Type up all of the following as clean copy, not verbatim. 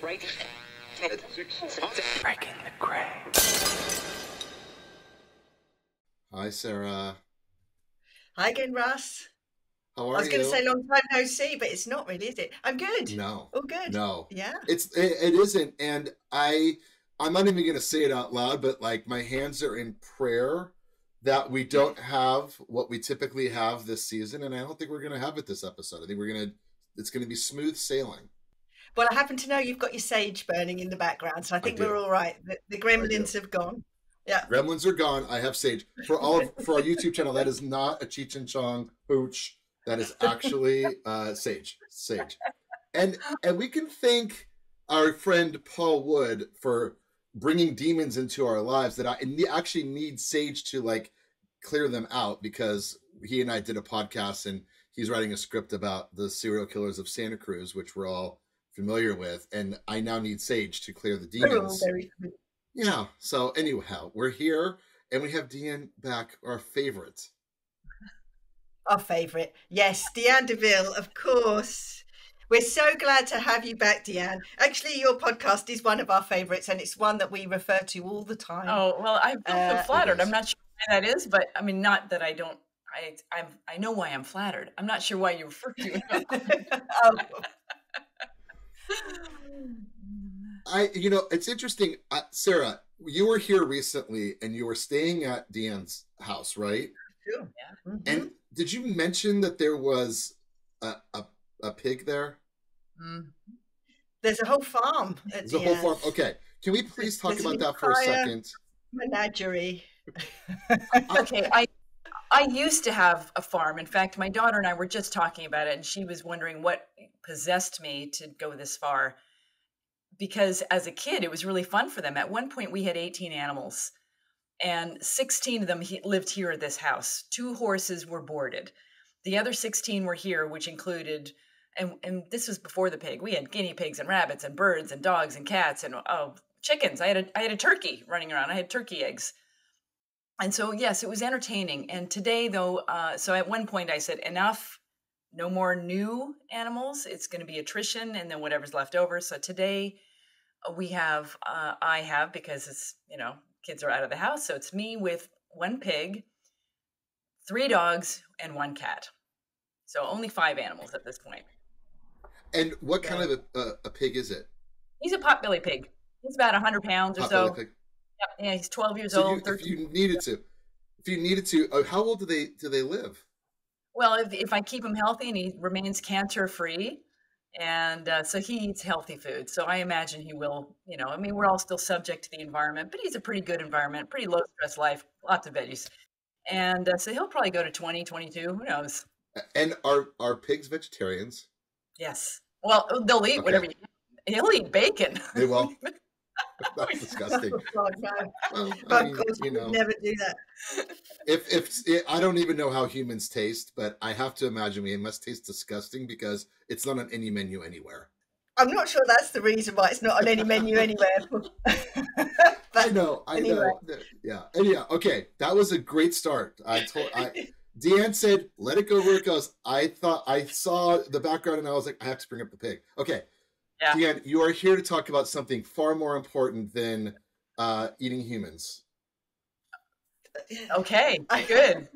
Breaking the gray. Hi, Sarah. Hi again, Russ. How are you? I was going to say long time no see, but it's not really, is it? I'm good. No. Oh, good. No. Yeah. It isn't. And I'm not even going to say it out loud, but like my hands are in prayer that we don't have what we typically have this season. And I don't think we're going to have it this episode. I think it's going to be smooth sailing. Well, I happen to know you've got your sage burning in the background, so I think we're all right. The gremlins have gone. Yeah. Gremlins are gone. I have sage. For our YouTube channel, that is not a Cheech and Chong hooch. That is actually sage. And we can thank our friend Paul Wood for bringing demons into our lives that I actually need sage to like clear them out, because he and I did a podcast and he's writing a script about the serial killers of Santa Cruz, which we're all familiar with, and I now need sage to clear the demons. Yeah. So anyhow, we're here and we have Deanne back, our favorite. Our favorite, yes, Deanne Deaville, of course. We're so glad to have you back, Deanne. Actually, your podcast is one of our favorites, and it's one that we refer to all the time. Oh, well, I feel so flattered. I'm not sure why that is, but I mean, not that I don't. I know why I'm flattered. I'm not sure why you refer to it. It's interesting. Sarah, you were here recently and you were staying at Deanne's house, right? Sure. Yeah. Mm-hmm. And did you mention that there was a pig there? Mm. There's a whole farm at There's a whole farm. Okay. Can we please talk about that for a second? Menagerie. Okay. I used to have a farm. In fact, my daughter and I were just talking about it, and she was wondering what possessed me to go this far. Because as a kid, it was really fun for them. At one point, we had 18 animals, and 16 of them lived here at this house. 2 horses were boarded. The other 16 were here, which included, and this was before the pig. We had guinea pigs and rabbits and birds and dogs and cats and chickens. I had a turkey running around. I had turkey eggs. And so, yes, it was entertaining. And today, though, so at one point I said, enough, no more new animals. It's going to be attrition and then whatever's left over. So today I have, because it's, kids are out of the house. So it's me with 1 pig, 3 dogs, and 1 cat. So only 5 animals at this point. And what kind of a pig is it? He's a potbelly pig. He's about 100 pounds or so. Pig. Yeah, he's 12 years old. If you needed to, how old do they live? Well, if I keep him healthy and he remains cancer free, and so he eats healthy food, so I imagine he will. We're all still subject to the environment, but he's a pretty good environment, pretty low stress life, lots of veggies, and so he'll probably go to 20, 22. Who knows? And are pigs vegetarians? Yes. Well, they'll eat whatever you. He'll eat bacon. They will. That's disgusting. Oh, no. Well, but of course, never do that. If I don't even know how humans taste, but I have to imagine it must taste disgusting because it's not on any menu anywhere. I'm not sure that's the reason why it's not on any menu anywhere. I know. Yeah. Okay, that was a great start. Deanne said, "Let it go where it goes." I saw the background and I was like, I have to bring up the pig. Okay. Yeah. Deanne, you are here to talk about something far more important than eating humans. Okay, good.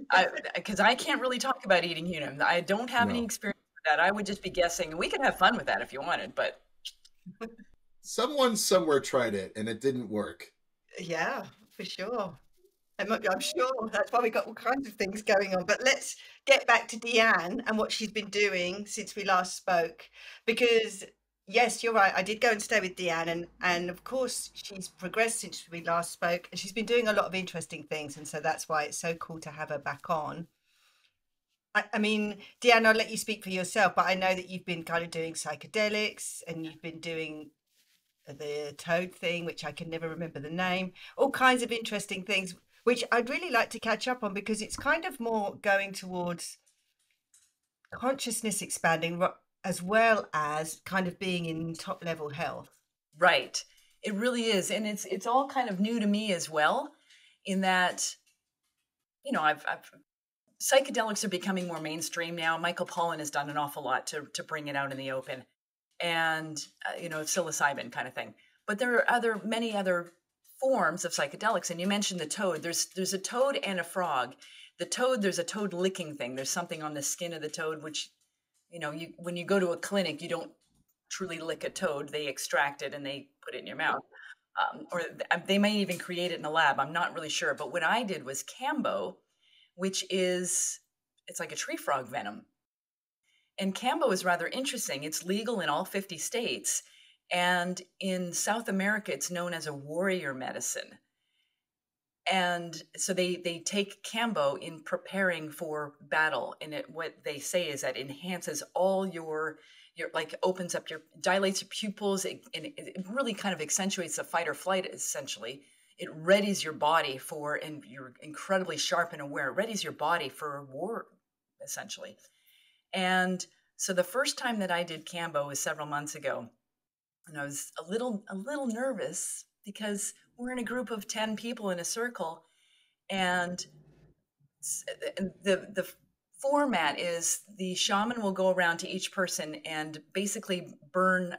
Because I can't really talk about eating humans. I don't have any experience with that. I would just be guessing. We could have fun with that if you wanted, but someone somewhere tried it and it didn't work. Yeah, for sure. I'm sure that's why we got all kinds of things going on. But let's get back to Deanne and what she's been doing since we last spoke, because yes, you're right. I did go and stay with Deanne, and of course she's progressed since we last spoke, and she's been doing a lot of interesting things, and so that's why it's so cool to have her back on. I mean, Deanne, I'll let you speak for yourself, but I know that you've been kind of doing psychedelics, and you've been doing the toad thing, which I can never remember the name, all kinds of interesting things, which I'd really like to catch up on, because it's kind of more going towards consciousness expanding, as well as kind of being in top level health. Right. It really is. And it's all kind of new to me as well, in that, psychedelics are becoming more mainstream now. Michael Pollan has done an awful lot to bring it out in the open. and psilocybin kind of thing. But there are many other forms of psychedelics, and you mentioned the toad. There's a toad and a frog. The toad, there's a toad licking thing. There's something on the skin of the toad, which when you go to a clinic, you don't truly lick a toad. They extract it and they put it in your mouth, or they may even create it in a lab. I'm not really sure. But what I did was Cambo, which it's like a tree frog venom. And Cambo is rather interesting. It's legal in all 50 states. And in South America, it's known as a warrior medicine. And so they take Cambo in preparing for battle. And what they say is that enhances all your like opens up dilates your pupils. And it really kind of accentuates the fight or flight, essentially. It readies your body and you're incredibly sharp and aware. It readies your body for war, essentially. And so the first time that I did Cambo was several months ago. And I was a little nervous because we're in a group of 10 people in a circle. And the format is the shaman will go around to each person and basically burn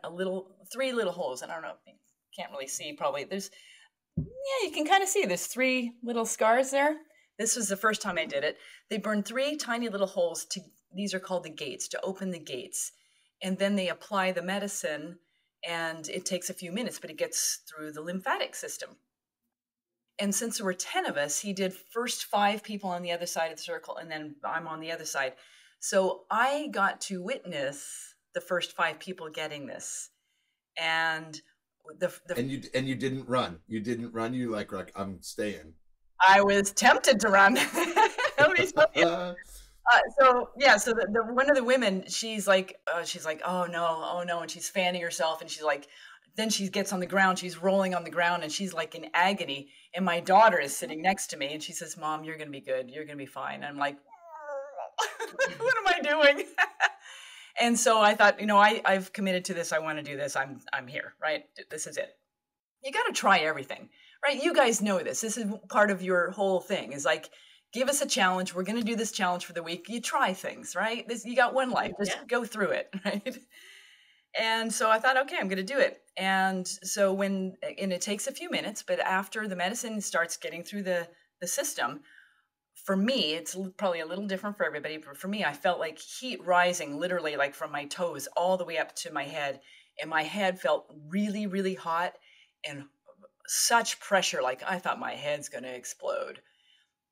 3 little holes. And I don't know, you can't really see probably. You can kind of see there's 3 little scars there. This was the first time I did it. They burn 3 tiny little holes these are called the gates, to open the gates. And then they apply the medicine, and it takes a few minutes, but it gets through the lymphatic system. And since there were 10 of us, he did first 5 people on the other side of the circle, and then I'm on the other side. So I got to witness the first 5 people getting this. And and you didn't run. You didn't run. You like I'm staying. I was tempted to run. Let me tell you. So the one of the women, she's like, oh no, and she's fanning herself, and she's like, then she gets on the ground, she's rolling on the ground, and she's like in agony. And my daughter is sitting next to me, and she says, "Mom, you're gonna be good. You're gonna be fine." And I'm like, what am I doing? And so I thought, I've committed to this. I want to do this. I'm here, right? This is it. You got to try everything, right? You guys know this. This is part of your whole thing. Is like, give us a challenge. We're going to do this challenge for the week. You try things, right? You got one life. Just go through it, right? And so I thought, okay, I'm going to do it. And so and it takes a few minutes, but after the medicine starts getting through the system, for me, it's probably a little different for everybody, but for me, I felt like heat rising literally like from my toes all the way up to my head. And my head felt really, really hot and such pressure. Like I thought my head's going to explode.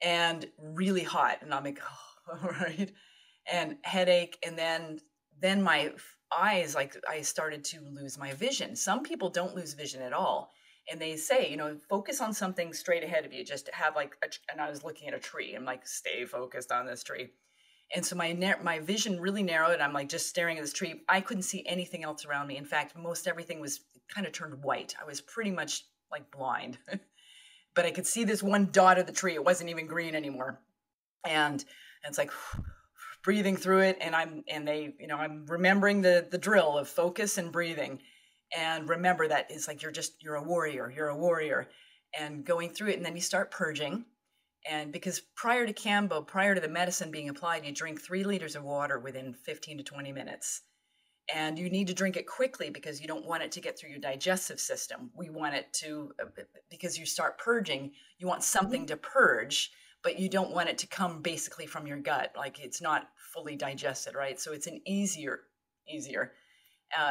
And really hot, and I'm like, oh, all right, and headache, and then my eyes, like I started to lose my vision. Some people don't lose vision at all, and they say, focus on something straight ahead of you. Just have and I was looking at a tree. I'm like, stay focused on this tree, and so my vision really narrowed. And I'm like just staring at this tree. I couldn't see anything else around me. In fact, most everything was kind of turned white. I was pretty much like blind. But I could see this one dot of the tree. It wasn't even green anymore. And it's like breathing through it. And I'm remembering the drill of focus and breathing, and remember that it's like, you're a warrior, and going through it. And then you start purging. And because prior to Cambo, prior to the medicine being applied, you drink 3 liters of water within 15 to 20 minutes. And you need to drink it quickly because you don't want it to get through your digestive system. We want it to, because you start purging, you want something to purge, but you don't want it to come basically from your gut. Like it's not fully digested, right? So it's an easier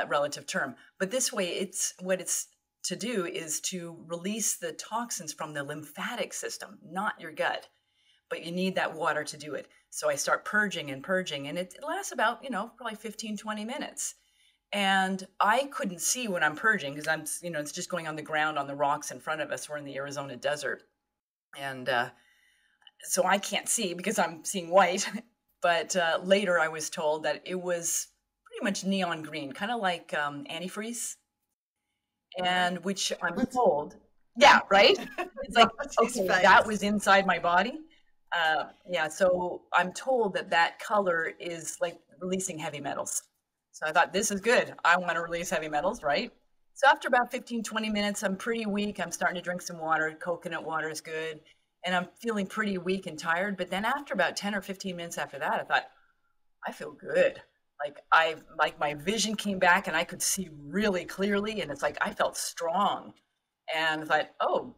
relative term. But this way, what it's to do is to release the toxins from the lymphatic system, not your gut. But you need that water to do it. So I start purging, and it lasts about, probably 15, 20 minutes. And I couldn't see when I'm purging because it's just going on the ground on the rocks in front of us. We're in the Arizona desert. And so I can't see because I'm seeing white. But later I was told that it was pretty much neon green, kind of like antifreeze. And which I'm told, yeah, right? It's like, okay, that was inside my body. So I'm told that color is like releasing heavy metals. So I thought, this is good. I want to release heavy metals, right? So after about 15, 20 minutes, I'm pretty weak. I'm starting to drink some water. Coconut water is good. And I'm feeling pretty weak and tired. But then after about 10 or 15 minutes after that, I thought, I feel good. Like my vision came back and I could see really clearly, and it's like I felt strong, and I thought, oh,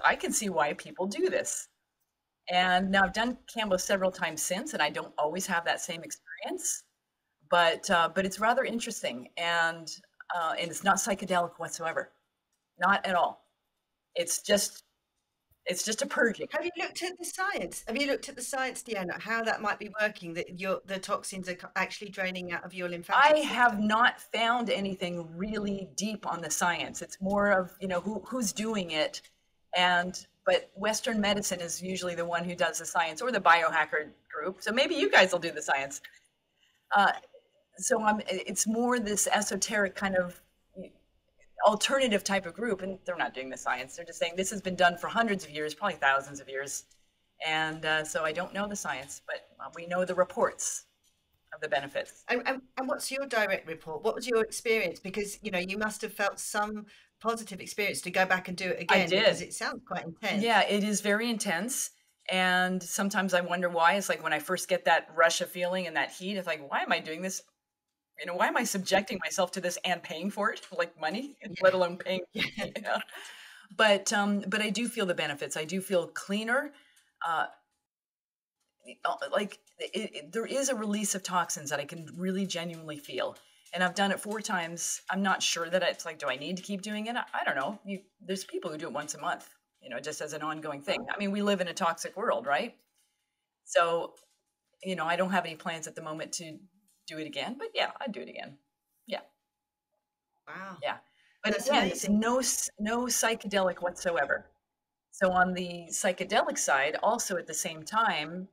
I can see why people do this. And now I've done Cambo several times since, and I don't always have that same experience, but it's rather interesting, and it's not psychedelic whatsoever, not at all. It's just a purging. Have you looked at the science? Have you looked at the science, Deanna, how that might be working, that the toxins are actually draining out of your lymphatic I system? have not found anything really deep on the science. It's more of, who's doing it. But Western medicine is usually the one who does the science, or the biohacker group. So maybe you guys will do the science. It's more this esoteric kind of alternative type of group, and they're not doing the science. They're just saying this has been done for hundreds of years, probably thousands of years. And so I don't know the science, but we know the reports of the benefits. And what's your direct report? What was your experience? Because, you must have felt some positive experience to go back and do it again. I did. Because it sounds quite intense. Yeah, it is very intense. And sometimes I wonder why. It's like when I first get that rush of feeling and that heat, it's like, why am I doing this? Why am I subjecting myself to this and paying for it, like money, let alone paying? Yeah. But I do feel the benefits. I do feel cleaner. There is a release of toxins that I can really genuinely feel. And I've done it 4 times. I'm not sure that it's like, do I need to keep doing it? I don't know. There's people who do it once a month, just as an ongoing thing. I mean, we live in a toxic world, right? So, I don't have any plans at the moment to do it again, but yeah, I'd do it again. Yeah. Wow. Yeah. But That's again, amazing. it's no psychedelic whatsoever. So on the psychedelic side, also at the same time,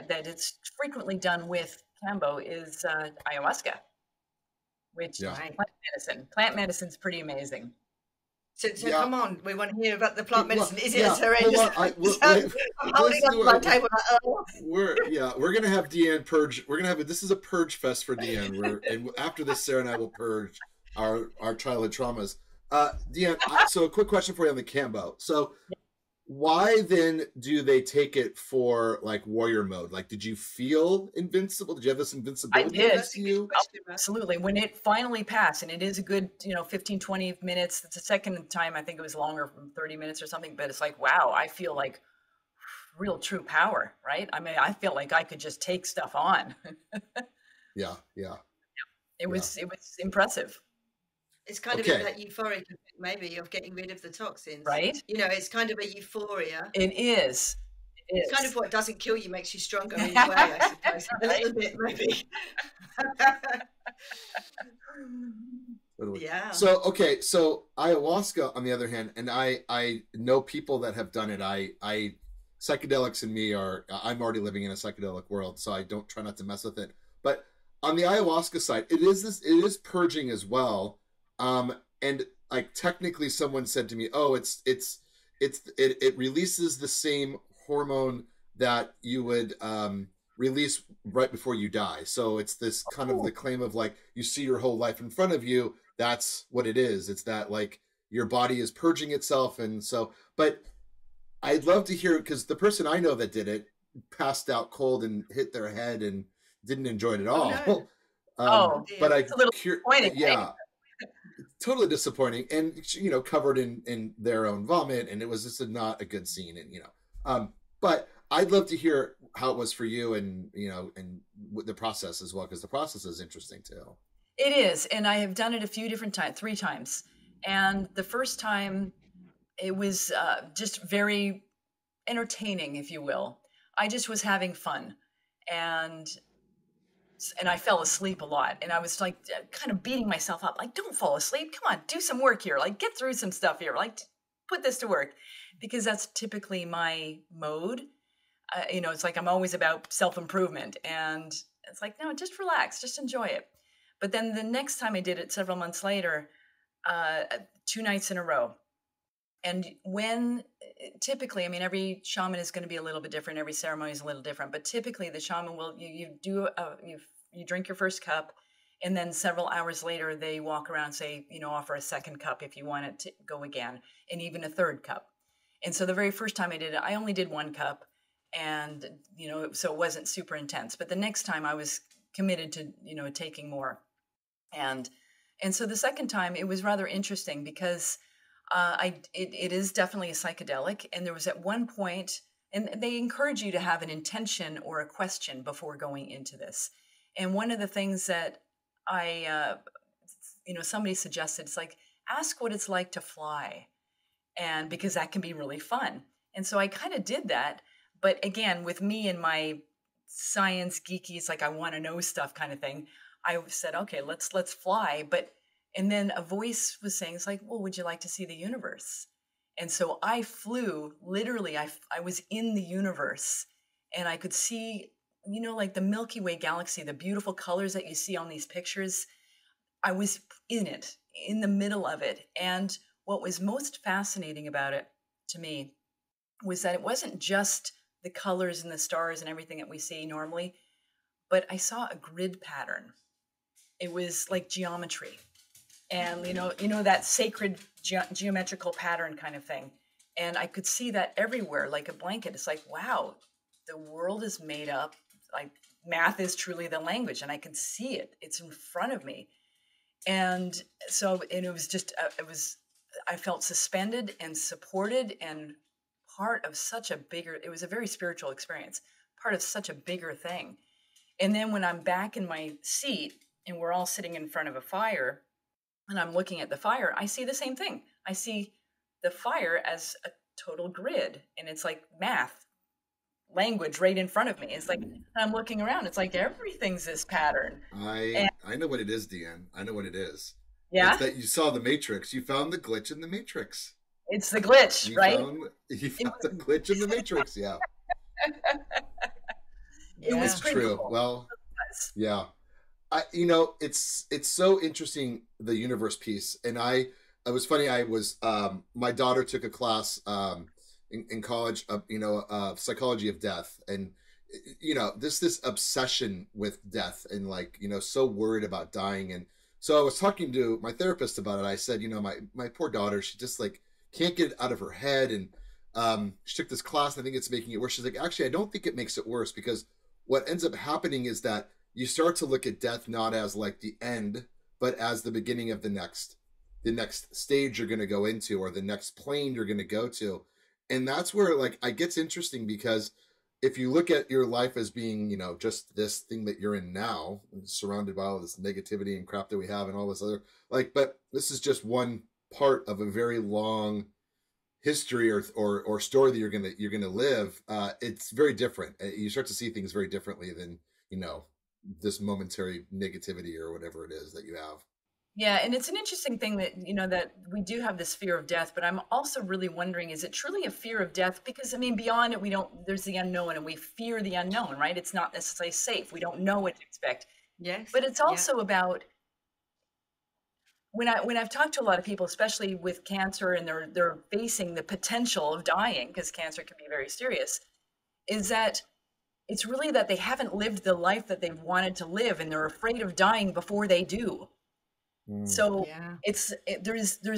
that it's frequently done with Cambo is ayahuasca, which is plant medicine. Plant medicine's pretty amazing. So come on, we want to hear about the plant medicine. Is it as horrendous? I'm holding up my table like, oh. We're gonna have Deanne purge. We're gonna have this is a purge fest for Deanne. And after this, Sarah and I will purge our childhood traumas. Deanne, so a quick question for you on the Cambo. So why then do they take it for like warrior mode? Like, did you feel invincible? Did you have this invincibility? I did. To you? Absolutely. When it finally passed, and it is a good, 15, 20 minutes. It's the second time, I think it was longer, 30 minutes or something, but it's like, wow, I feel like real true power, right? I mean, I feel like I could just take stuff on. Yeah. It was impressive. It's kind of that euphoric effect, maybe, of getting rid of the toxins. Right. It's kind of a euphoria. It is. It's kind of what doesn't kill you makes you stronger in a way, I suppose. A little bit, maybe. Yeah. So ayahuasca, on the other hand, and I know people that have done it. I psychedelics in me I'm already living in a psychedelic world, so I don't try not to mess with it. But on the ayahuasca side, it is purging as well. And like technically someone said to me, oh, it releases the same hormone that you would release right before you die. So it's this kind of the claim of like, you see your whole life in front of you. That's what it is. It's that like your body is purging itself. And so, but I'd love to hear, because the person I know that did it passed out cold and hit their head and didn't enjoy it at all. No. But it's a little disappointing. Yeah. Totally disappointing, and covered in their own vomit, and it was just not a good scene. And but I'd love to hear how it was for you, and and the process as well, because the process is interesting too. It is, and I have done it a few different times, 3 times. And the first time, it was just very entertaining, if you will. I just was having fun, and I fell asleep a lot, and I was like kind of beating myself up, like, don't fall asleep. Come on, do some work here. Like, get through some stuff here. Like, put this to work, because that's typically my mode. It's like I'm always about self-improvement, and it's like, no, just relax, just enjoy it. But then the next time I did it several months later, 2 nights in a row. And typically, I mean, every shaman is going to be a little bit different. Every ceremony is a little different, but typically the shaman will, you drink your first cup, and then several hours later, they walk around and say, offer a second cup if you want it to go again, and even a third cup. And so the very first time I did it, I only did 1 cup, and, so it wasn't super intense. But the next time I was committed to, taking more. And so the second time it was rather interesting because it is definitely a psychedelic. And there was at one point, and they encourage you to have an intention or a question before going into this. And one of the things that somebody suggested, it's like, ask what it's like to fly. And because that can be really fun. And so I kind of did that. But again, with me and my science geeky, it's like, I want to know stuff kind of thing. I said, okay, let's fly. And then a voice was saying, it's like, well, would you like to see the universe? And so I flew, literally, I was in the universe, and I could see, like the Milky Way galaxy, the beautiful colors that you see on these pictures. I was in it, in the middle of it. And what was most fascinating about it to me was that it wasn't just the colors and the stars and everything that we see normally, but I saw a grid pattern. It was like geometry. And, that sacred geometrical pattern kind of thing. And I could see that everywhere, like a blanket. It's like, wow, the world is made up. Like, math is truly the language, and I can see it. It's in front of me. And so, and it was just, I felt suspended and supported and part of such a bigger, it was a very spiritual experience, part of such a bigger thing. And then when I'm back in my seat and we're all sitting in front of a fire, and I'm looking at the fire, I see the same thing. I see the fire as a total grid, and it's like math, language right in front of me. It's like, I'm looking around, it's like everything's this pattern. I know what it is, Deanne. I know what it is. Yeah? It's that you saw the Matrix. You found the glitch in the Matrix. It's the glitch, right? You found the glitch in the Matrix, yeah. It was It's pretty true. cool. Well, yeah. It's so interesting, the universe piece. And it was funny. I was, my daughter took a class, in college, psychology of death. And, this obsession with death and so worried about dying. And so I was talking to my therapist about it. I said, my poor daughter, she just can't get it out of her head. And, she took this class, and I think it's making it worse. She's like, actually, I don't think it makes it worse, because what ends up happening is that you start to look at death not as the end, but as the beginning of the next stage you're going to go into, or the next plane you're going to go to. And that's where it gets interesting, because if you look at your life as being, just this thing that you're in now, surrounded by all this negativity and crap that we have and all this other, but this is just one part of a very long history or story that you're gonna live. It's very different. You start to see things very differently than, this momentary negativity or whatever it is that you have. Yeah, and it's an interesting thing that, that we do have this fear of death, but I'm also really wondering, is it truly a fear of death? Because, beyond it, there's the unknown, and we fear the unknown, right? It's not necessarily safe. We don't know what to expect. Yes. But it's also about, when I've talked to a lot of people, especially with cancer, and they're facing the potential of dying, because cancer can be very serious, is that it's really that they haven't lived the life that they wanted to live, and they're afraid of dying before they do. So there's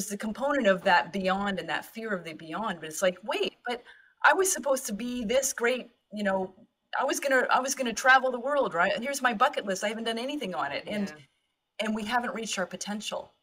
the component of that beyond, and that fear of the beyond, but it's like, wait, but I was supposed to be this great, I was gonna travel the world, right? Here's my bucket list. I haven't done anything on it, and we haven't reached our potential.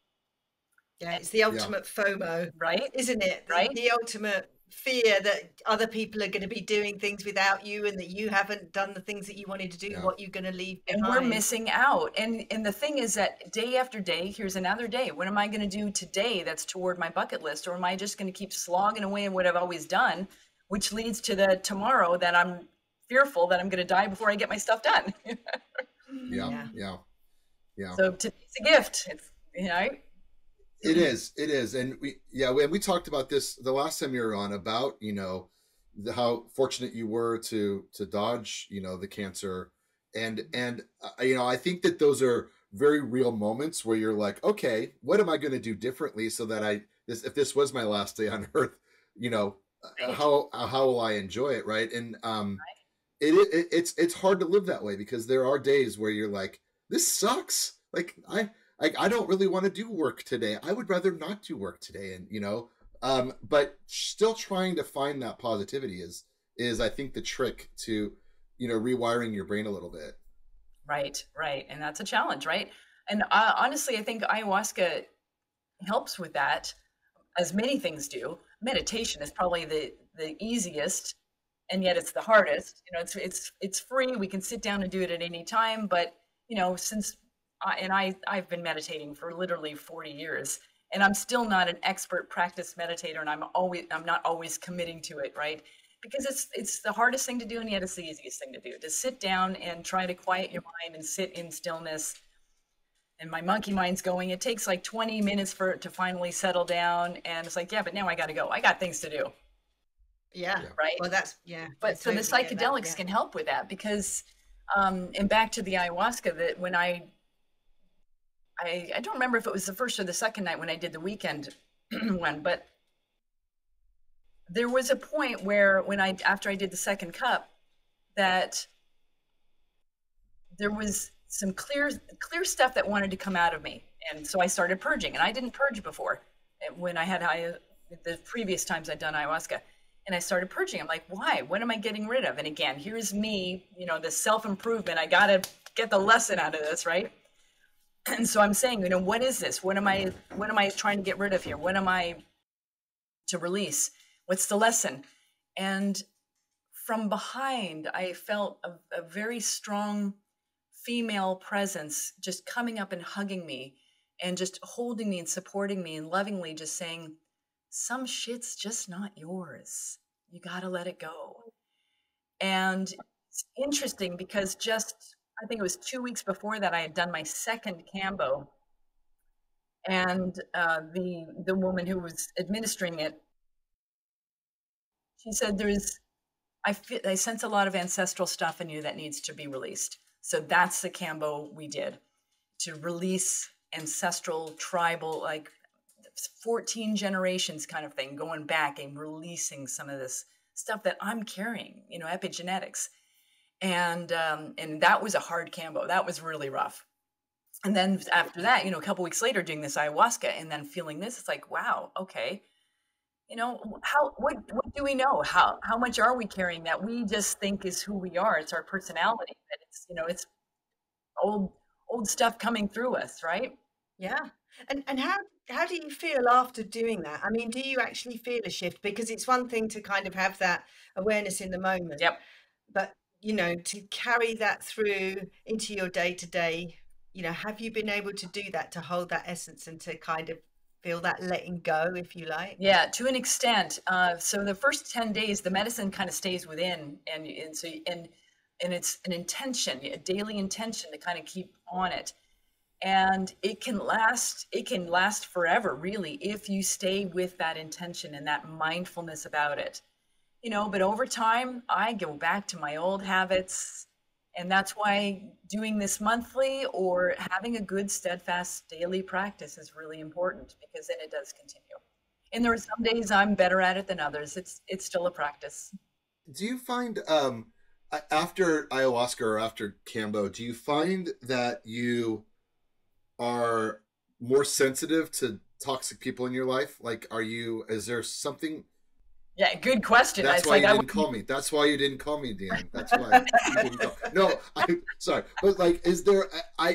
Yeah, it's the ultimate FOMO, right? Isn't it? Right? The ultimate fear that other people are going to be doing things without you, and that you haven't done the things that you wanted to do. What you're going to leave behind. And we're missing out. And the thing is that day after day, here's another day. What am I going to do today that's toward my bucket list? Or am I just going to keep slogging away at what I've always done, which leads to the tomorrow that I'm fearful that I'm going to die before I get my stuff done? Yeah. So today's a gift. It's, It is. And we talked about this the last time you were on, about, how fortunate you were to dodge, the cancer. And I think that those are very real moments where you're like, okay, what am I going to do differently so that if this was my last day on earth, how will I enjoy it? Right. And, it's hard to live that way, because there are days where you're like, this sucks. I don't really want to do work today. I would rather not do work today. And, but still trying to find that positivity is I think the trick to, rewiring your brain a little bit. Right, right. And that's a challenge, right? And honestly, I think ayahuasca helps with that, as many things do. Meditation is probably the easiest, and yet it's the hardest. You know, it's free. We can sit down and do it at any time. But you know, since I've been meditating for literally 40 years, and I'm still not an expert practice meditator, and I'm not always committing to it, right? Because it's the hardest thing to do, and yet it's the easiest thing to do. To sit down and try to quiet your mind and sit in stillness. And my monkey mind's going. It takes like 20 minutes for it to finally settle down, and it's like, yeah, but now I got to go. I got things to do. Yeah. Right. Well, that's, yeah. But so the totally get that, psychedelics yeah. can help with that, because, and back to the ayahuasca, that when I don't remember if it was the first or the second night when I did the weekend one, but there was a point where after I did the second cup, that there was some clear stuff that wanted to come out of me. And so I started purging, and I didn't purge before when I had the previous times I'd done ayahuasca. And I started purging. I'm like, why? What am I getting rid of? And again, here's me, you know, the self-improvement. I got to get the lesson out of this, right? And so I'm saying, you know, what is this? What am I trying to get rid of here? What am I to release? What's the lesson? And from behind, I felt a very strong female presence just coming up and hugging me and just holding me and supporting me and lovingly just saying, some shit's just not yours. You got to let it go. And it's interesting because I think it was 2 weeks before that, I had done my second Cambo. And the woman who was administering it, she said, I sense a lot of ancestral stuff in you that needs to be released. So that's the Cambo we did, to release ancestral, tribal, like 14 generations kind of thing, going back and releasing some of this stuff that I'm carrying, you know, epigenetics. And that was a hard Cambo. That was really rough. And then after that, you know, a couple weeks later doing this ayahuasca and then feeling this, it's like, wow, okay. You know, what do we know? How much are we carrying that we just think is who we are? It's our personality. That it's, you know, it's old stuff coming through us, right? Yeah. And how do you feel after doing that? I mean, do you actually feel a shift? Because it's one thing to kind of have that awareness in the moment. Yep. But, you know, to carry that through into your day to day, you know, have you been able to do that, to hold that essence and to kind of feel that letting go, if you like? Yeah, to an extent. So the first 10 days, the medicine kind of stays within, and it's an intention, a daily intention to kind of keep on it. And it can last forever, really, if you stay with that intention and that mindfulness about it. You know, but over time, I go back to my old habits. And that's why doing this monthly or having a good, steadfast daily practice is really important, because then it does continue. And there are some days I'm better at it than others. It's still a practice. Do you find after ayahuasca or after Cambo, do you find that you are more sensitive to toxic people in your life? Like, is there something? Yeah, good question. That's why you didn't call me. That's why you didn't call me, Deanne. That's why you didn't call. No, I'm sorry, but like, is there? I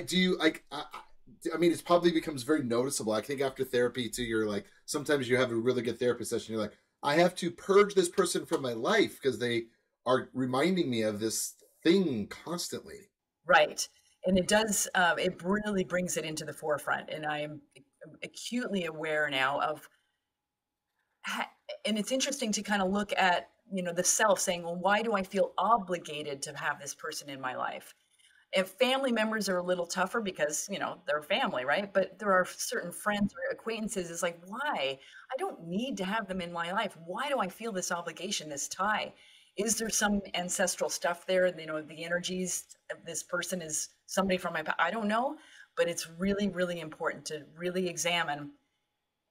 mean, it probably becomes very noticeable. I think after therapy too, you're like, sometimes you have a really good therapy session. You're like, I have to purge this person from my life because they are reminding me of this thing constantly. Right, and it does. It really brings it into the forefront, and I am acutely aware now of. And it's interesting to kind of look at, you know, the self saying, well, why do I feel obligated to have this person in my life? If family members are a little tougher because, you know, they're family, right? But there are certain friends or acquaintances. It's like, why? I don't need to have them in my life. Why do I feel this obligation, this tie? Is there some ancestral stuff there? You know, the energies of this person is somebody from my past. I don't know, but it's really, really important to really examine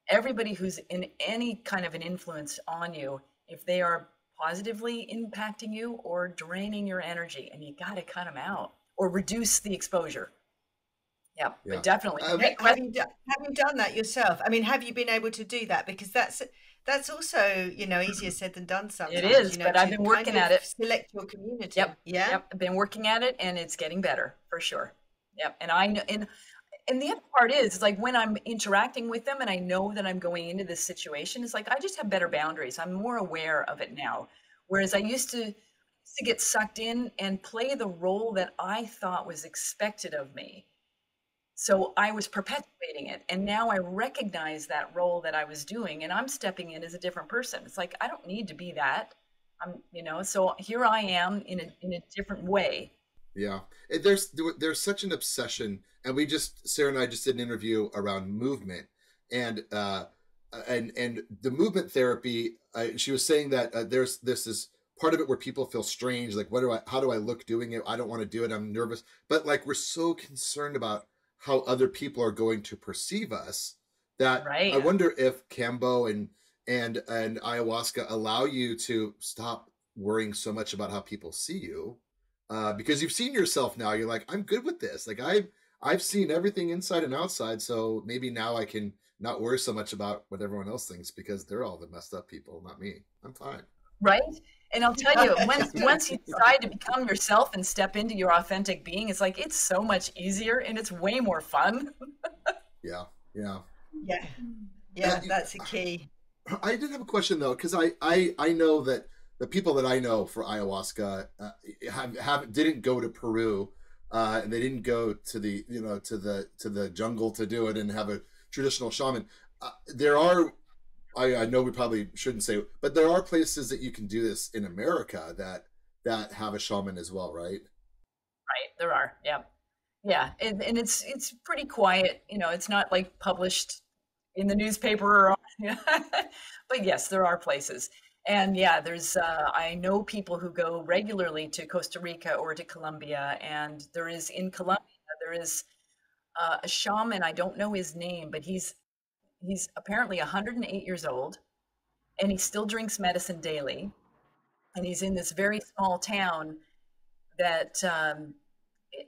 everybody who's in any kind of an influence on you, if they are positively impacting you or draining your energy, and you got to cut them out or reduce the exposure. Yeah. But definitely. Have you done that yourself? I mean, have you been able to do that? Because that's also, you know, easier said than done sometimes. It is, you know, but I've to been kind working of at it. select your community. Yep. Yeah. Yep. I've been working at it, and it's getting better for sure. Yep. And I know, and the other part is like when I'm interacting with them and I know that I'm going into this situation, it's like I just have better boundaries. I'm more aware of it now. Whereas I used to get sucked in and play the role that I thought was expected of me. So I was perpetuating it. And now I recognize that role that I was doing and I'm stepping in as a different person. It's like I don't need to be that. So here I am in a different way. Yeah, there's such an obsession, and Sarah and I just did an interview around movement, and the movement therapy. She was saying that there's this part of it where people feel strange, like how do I look doing it? I don't want to do it. I'm nervous, but like we're so concerned about how other people are going to perceive us that Right. I wonder if Kambo and ayahuasca allow you to stop worrying so much about how people see you. Because you've seen yourself now, you're like, I'm good with this. Like I've seen everything inside and outside, so maybe now I can not worry so much about what everyone else thinks because they're all the messed up people, not me. I'm fine. Right. And I'll tell you, once you decide to become yourself and step into your authentic being, it's like it's so much easier and it's way more fun. Yeah. That's a key. I did have a question though, because I know that the people that I know for ayahuasca didn't go to Peru, and they didn't go to the jungle to do it and have a traditional shaman. There are, I know we probably shouldn't say, but there are places that you can do this in America that have a shaman as well, right? Right, there are, yeah, and it's pretty quiet. You know, it's not like published in the newspaper, but yes, there are places. And yeah, there's I know people who go regularly to Costa Rica or to Colombia, and in Colombia there is a shaman. I don't know his name, but he's apparently 108 years old, and he still drinks medicine daily, and he's in this very small town that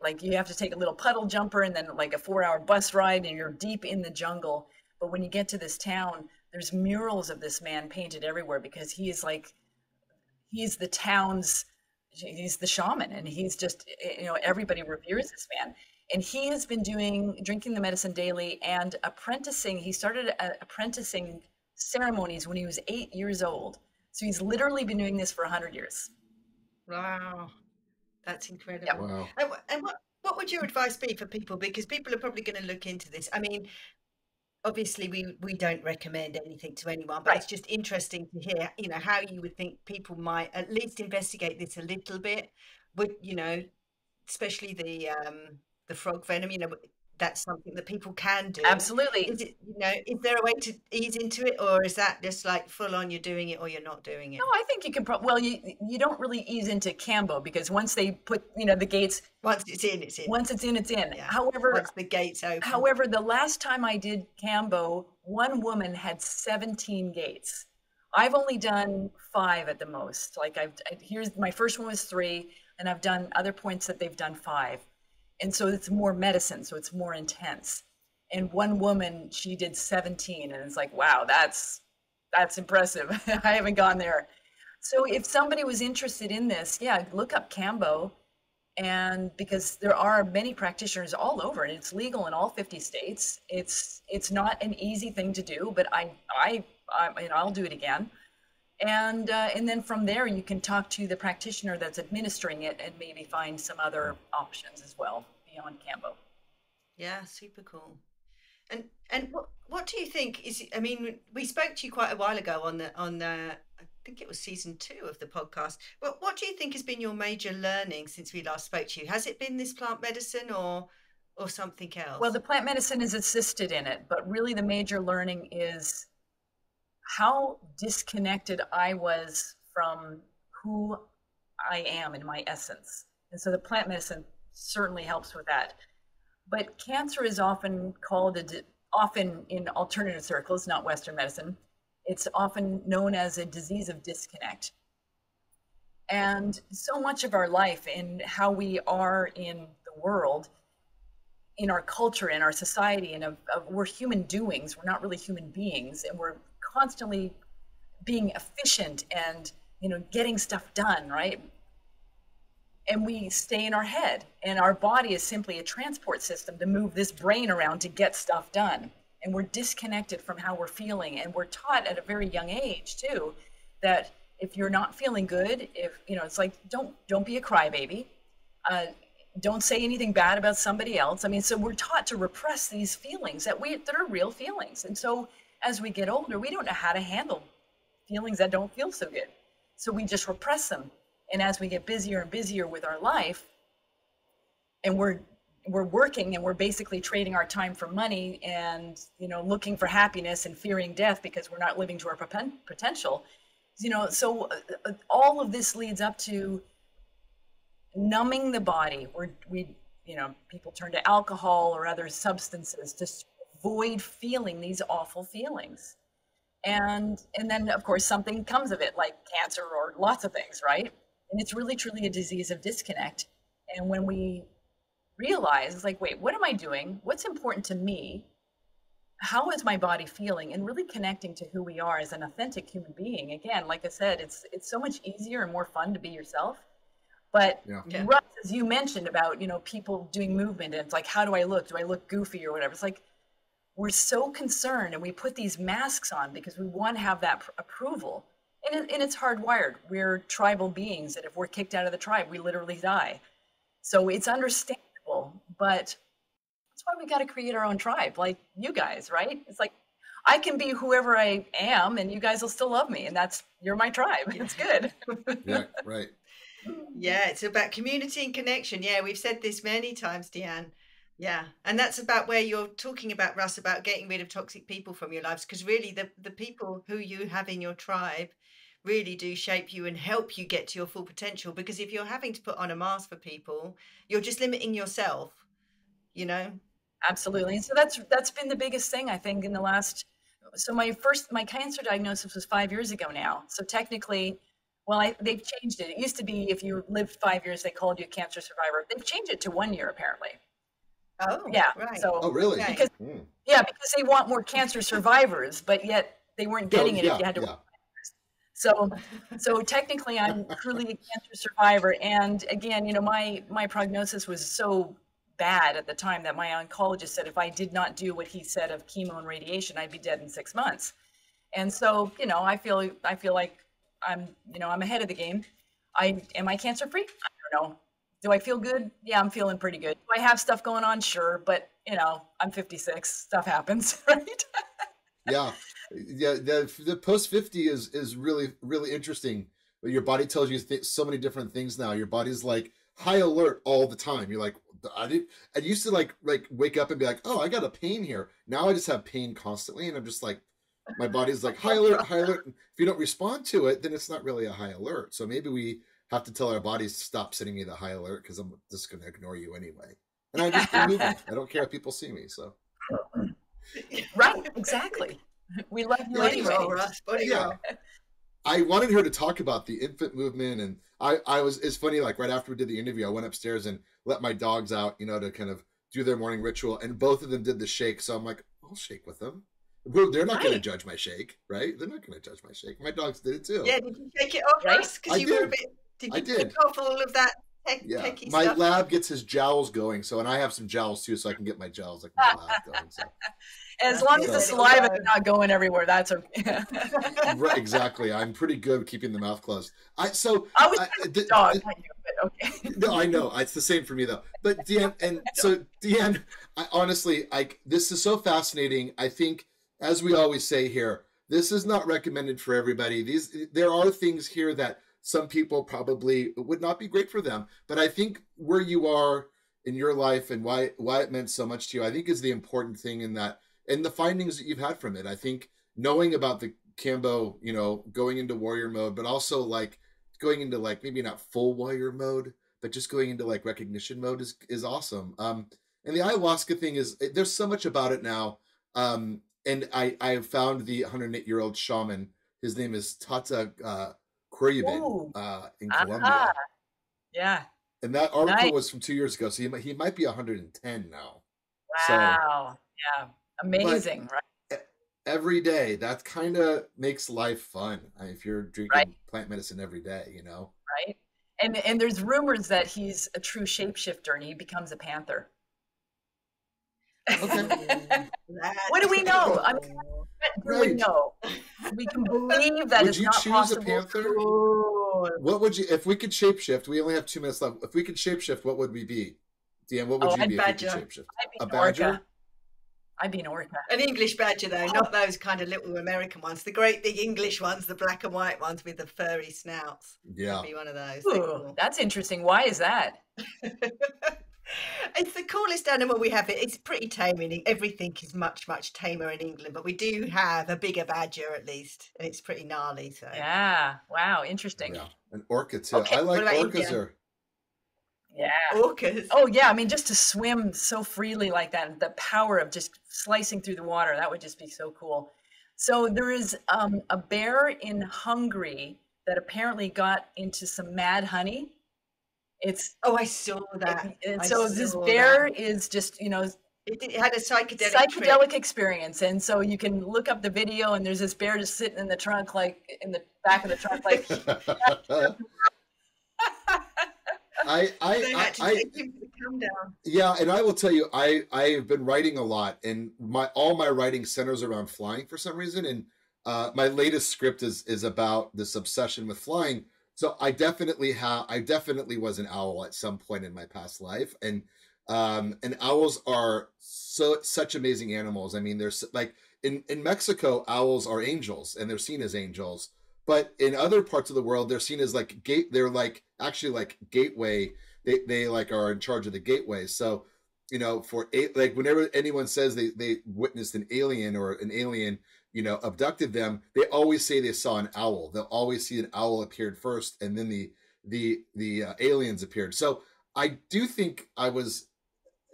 like you have to take a little puddle jumper and then like a 4-hour bus ride, and you're deep in the jungle. But when you get to this town, there's murals of this man painted everywhere because he's the town's, he's the shaman, and he's just, everybody reveres this man. And he has been drinking the medicine daily and apprenticing. He started apprenticing ceremonies when he was 8 years old. So he's literally been doing this for 100 years. Wow. That's incredible. Yep. Wow. And what would your advice be for people? Because people are probably going to look into this. I mean, obviously we don't recommend anything to anyone, but It's just interesting to hear, how you would think people might at least investigate this a little bit. Would, especially the frog venom, that's something that people can do. Absolutely. Is it, is there a way to ease into it, or is that just like full on you're doing it or you're not doing it? No, I think you can you don't really ease into Kambo because once they put, the gates. Once it's in, it's in. Once it's in, it's in. Yeah. However, once the gates open. However, the last time I did Kambo, one woman had 17 gates. I've only done 5 at the most. Like here's my first one was 3, and I've done other points that they've done 5. And so it's more medicine, so it's more intense. And one woman, she did 17, and it's like, wow, that's impressive. I haven't gone there. So if somebody was interested in this, look up Kambo, and because there are many practitioners all over, and it's legal in all 50 states. It's not an easy thing to do, but I'll do it again. And then from there, you can talk to the practitioner that's administering it and maybe find some other options as well beyond Kambo. Yeah, super cool. And what do you think is? I mean, we spoke to you quite a while ago on I think it was season 2 of the podcast. But what do you think has been your major learning since we last spoke to you? Has it been this plant medicine or something else? Well, the plant medicine is assisted in it, but really the major learning is how disconnected I was from who I am in my essence. And so the plant medicine certainly helps with that. But cancer is often called, often in alternative circles, not Western medicine, it's often known as a disease of disconnect. And so much of our life and how we are in the world, in our culture, in our society, and we're human doings, we're not really human beings, and we're constantly being efficient and, getting stuff done, right? And we stay in our head, and our body is simply a transport system to move this brain around to get stuff done. And we're disconnected from how we're feeling. And we're taught at a very young age too, that if you're not feeling good, it's like, don't be a crybaby. Don't say anything bad about somebody else. I mean, so we're taught to repress these feelings that are real feelings. And so as we get older, we don't know how to handle feelings that don't feel so good. So we just repress them. And as we get busier and busier with our life, and we're working and we're basically trading our time for money and, looking for happiness and fearing death because we're not living to our potential, so all of this leads up to numbing the body. People turn to alcohol or other substances to avoid feeling these awful feelings. And then of course something comes of it, like cancer or lots of things, right? And it's really truly a disease of disconnect. And when we realize, it's like, wait, what am I doing? What's important to me? How is my body feeling? And really connecting to who we are as an authentic human being. Again, like I said, it's so much easier and more fun to be yourself. But Russ, as you mentioned about, people doing movement, and it's like, how do I look? Do I look goofy or whatever? It's like, we're so concerned, and we put these masks on because we want to have that approval. And it's hardwired. We're tribal beings that if we're kicked out of the tribe, we literally die. So it's understandable, but that's why we got to create our own tribe, like you guys, right? It's like, I can be whoever I am and you guys will still love me. And you're my tribe. It's good. Yeah, right. Yeah, it's about community and connection. Yeah, we've said this many times, Deanne. Yeah, and that's about where you're talking about, Russ, about getting rid of toxic people from your lives, because really the people who you have in your tribe really do shape you and help you get to your full potential. Because if you're having to put on a mask for people, you're just limiting yourself, Absolutely. And so that's been the biggest thing, I think, in the last, so my cancer diagnosis was 5 years ago now. So technically, they've changed it. It used to be if you lived 5 years, they called you a cancer survivor. They've changed it to 1 year, apparently. Oh, yeah. Right. So, oh, really? Because, because they want more cancer survivors, but yet they weren't getting it if you had to. Yeah. So technically, I'm truly a cancer survivor. And again, my prognosis was so bad at the time that my oncologist said if I did not do what he said of chemo and radiation, I'd be dead in 6 months. And so, I feel like I'm ahead of the game. Am I cancer free? I don't know. Do I feel good? Yeah, I'm feeling pretty good. Do I have stuff going on? Sure. But, I'm 56. Stuff happens, right? Yeah. The post 50 is really, really interesting. Your body tells you so many different things now. Your body's like high alert all the time. You're like, I used to like wake up and be like, oh, I got a pain here. Now I just have pain constantly. And I'm just like, my body's like high alert, high alert. If you don't respond to it, then it's not really a high alert. So maybe we have to tell our bodies to stop sending me the high alert because I'm just going to ignore you anyway. And I just keep moving. I don't care if people see me. So. Right. Exactly. We love you anyway. Yeah. I wanted her to talk about the infant movement, and it's funny, like right after we did the interview, I went upstairs and let my dogs out, to kind of do their morning ritual, and both of them did the shake. So I'm like, I'll shake with them. Well, they're not going to judge my shake, right? They're not going to judge my shake. My dogs did it too. Yeah, did you shake it off, Russ? Because you were a bit. Did you take off all of that techie my stuff? lab gets his jowls going, and I have some jowls too, so I can get my jowls like my lab going. So. As long as the saliva is not going everywhere, that's okay. Right, exactly. I'm pretty good at keeping the mouth closed. I was dog, not you, but okay. No, I know. It's the same for me though. But Deanne, honestly, this is so fascinating. I think, as we always say here, this is not recommended for everybody. There are things here that some people probably would not be great for them. But I think where you are in your life and why it meant so much to you, I think is the important thing in that. And the findings that you've had from it, I think knowing about the Cambo, going into warrior mode, but also like going into like maybe not full warrior mode, but just going into like recognition mode is awesome. And the ayahuasca thing there's so much about it now. And I have found the 108-year-old shaman. His name is Tata Quirubin in Colombia. Yeah. And that article was from 2 years ago, so he might be 110 now. Wow. So, yeah. Amazing, right? every day. That kind of makes life fun. If you're drinking Right. plant medicine every day, you know. Right. And there's rumors that he's a true shapeshifter and he becomes a panther. Okay. What do we know? I mean, what do we Right. know? We can believe that Would it's you not choose possible. a panther? Oh, What would you, if we could shapeshift? We only have 2 minutes left. If we could shapeshift, what would we be? Deanne, what would Oh, you I'd be if you badger. could shapeshift? I'd be A an badger? orca. I'd be an orca. an English badger though, not those kind of little American ones. The great big English ones, the black and white ones with the furry snouts. Yeah. I'd be one of those. They're Ooh, cool. that's interesting. Why is that? It's the coolest animal we have. It's pretty tame. Everything is much, much tamer in England, but we do have a bigger badger at least, and it's pretty gnarly. So Yeah. Wow. Interesting. Yeah. An orca too. Okay, I like what about orcas. India? Are Yeah. orcas. Oh, yeah. I mean, just to swim so freely like that, and the power of just slicing through the water, that would just be so cool. So there is a bear in Hungary that apparently got into some mad honey. It's Oh, I saw that. and I so this saw bear that. is just, It had a psychedelic trip. psychedelic experience. And so you can look up the video and there's this bear just sitting in the trunk, like in the back of the trunk, like They had to take him to the calm down. Yeah, and I will tell you, I've been writing a lot, and all my writing centers around flying for some reason. And my latest script is about this obsession with flying. So I definitely was an owl at some point in my past life, and owls are such amazing animals. I mean, there's like in Mexico, owls are angels, and they're seen as angels. But in other parts of the world, they're seen as like they're like actually like gateway. They like are in charge of the gateway. So, like whenever anyone says they witnessed an alien or an alien, abducted them, they always say they saw an owl. They'll always see an owl appeared first, and then the aliens appeared. So I do think I was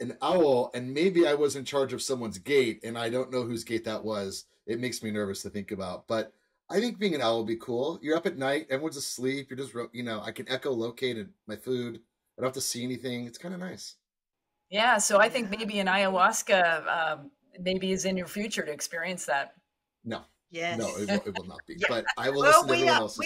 an owl, and maybe I was in charge of someone's gate, and I don't know whose gate that was. It makes me nervous to think about, but I think being an owl would be cool. You're up at night, everyone's asleep. You're just, I can echolocate my food. I don't have to see anything. It's kind of nice. yeah. So I think maybe an ayahuasca maybe is in your future to experience that. No, Yes. no, it will not be. Yeah. But I will Well, listen to everyone else's.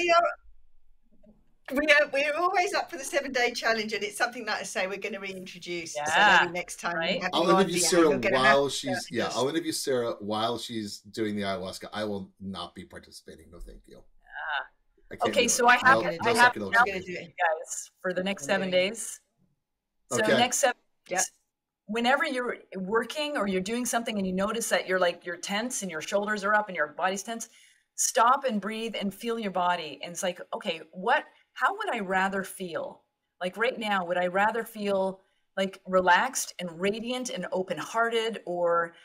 we're always up for the 7-day challenge, and it's something that I say we're going to reintroduce. Yeah, So maybe next time right. we have I'll you on, interview Deanne, Sarah you're gonna while have she's to just- I'll interview Sarah while she's doing the ayahuasca. I will not be participating. No, thank you. I can't Okay, do so it. I have No I have psychedelics. now I'm gonna do it. guys for the next 7 days. So Okay. next 7 Yeah. days, whenever you're working or you're doing something and you notice that you're tense and your shoulders are up and your body's tense, stop and breathe and feel your body. And it's like, okay, how would I rather feel? Like right now, would I rather feel like relaxed and radiant and open-hearted, or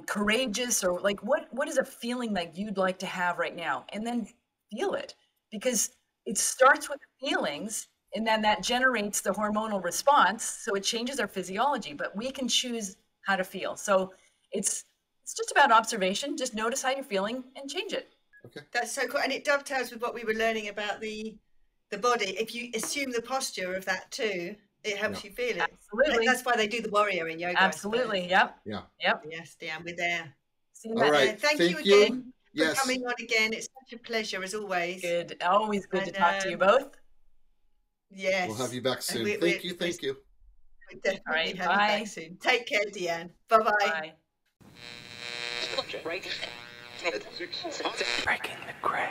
courageous, or like what is a feeling like you'd like to have right now? And then feel it, because it starts with the feelings, and then that generates the hormonal response, so it changes our physiology, but we can choose how to feel. So it's just about observation. Just notice how you're feeling and change it. That's so cool, and it dovetails with what we were learning about the body. If you assume the posture of that too, it helps you feel it. Absolutely. That's why they do the warrior in yoga. I Absolutely. suppose. Yep. Yeah. Yep. Yes, Deanne, we're there. See you All next- right. Thank you Thank again for Yes. coming on again. It's such a pleasure as always. Good. Always good to And, talk to you both. Yes. We'll have you back soon. we- Thank we- you. Thank you. We'll definitely All right, have you bye. back soon. Take care, Deanne. Bye-bye. Bye. Breaking the gray.